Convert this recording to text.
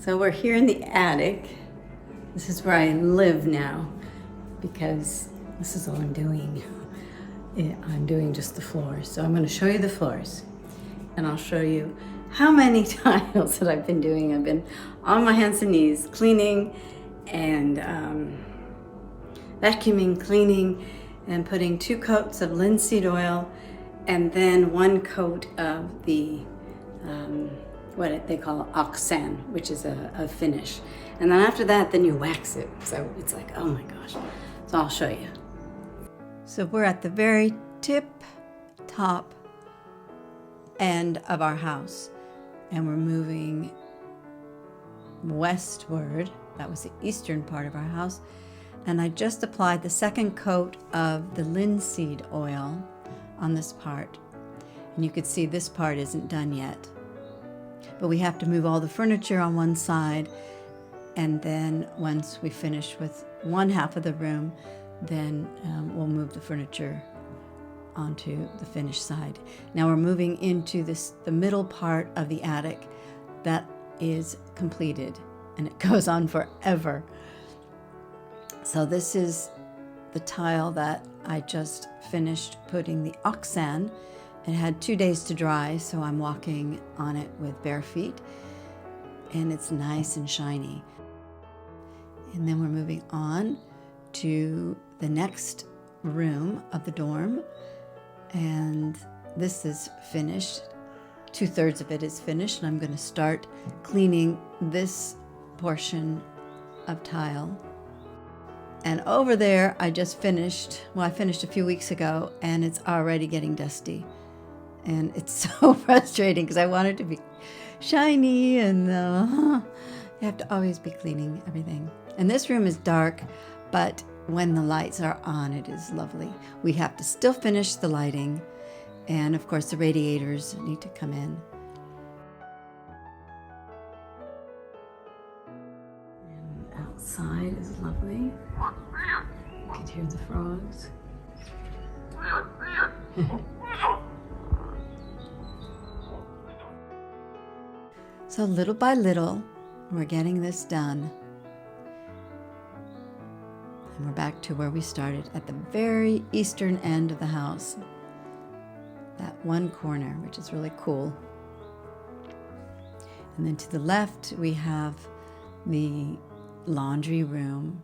So we're here in the attic. This is where I live now because this is all I'm doing. I'm doing just the floors. So I'm going to show you the floors and I'll show you how many tiles that I've been doing. I've been on my hands and knees cleaning and vacuuming, cleaning, and putting 2 coats of linseed oil and then 1 coat of the what they call oxan, which is a finish. And then after that, then you wax it. So it's like, oh my gosh. So I'll show you. So we're at the very top end of our house and we're moving westward. That was the eastern part of our house. And I just applied the 2nd coat of the linseed oil on this part. And you could see this part isn't done yet. But we have to move all the furniture on one side. And then once we finish with one half of the room, then we'll move the furniture onto the finished side. Now we're moving into the middle part of the attic that is completed, and it goes on forever. So this is the tile that I just finished putting the oxan. It had 2 days to dry, so I'm walking on it with bare feet, and it's nice and shiny. And then we're moving on to the next room of the dorm, and this is finished. 2/3 of it is finished, and I'm going to start cleaning this portion of tile. And over there, I just finished, I finished a few weeks ago, and it's already getting dusty. And it's so frustrating because I want it to be shiny, and you have to always be cleaning everything. And this room is dark, but when the lights are on, it is lovely. We have to still finish the lighting, and of course the radiators need to come in. And outside is lovely. You can hear the frogs. So little by little, we're getting this done. And we're back to where we started, at the very eastern end of the house. That one corner, which is really cool. And then to the left, we have the laundry room.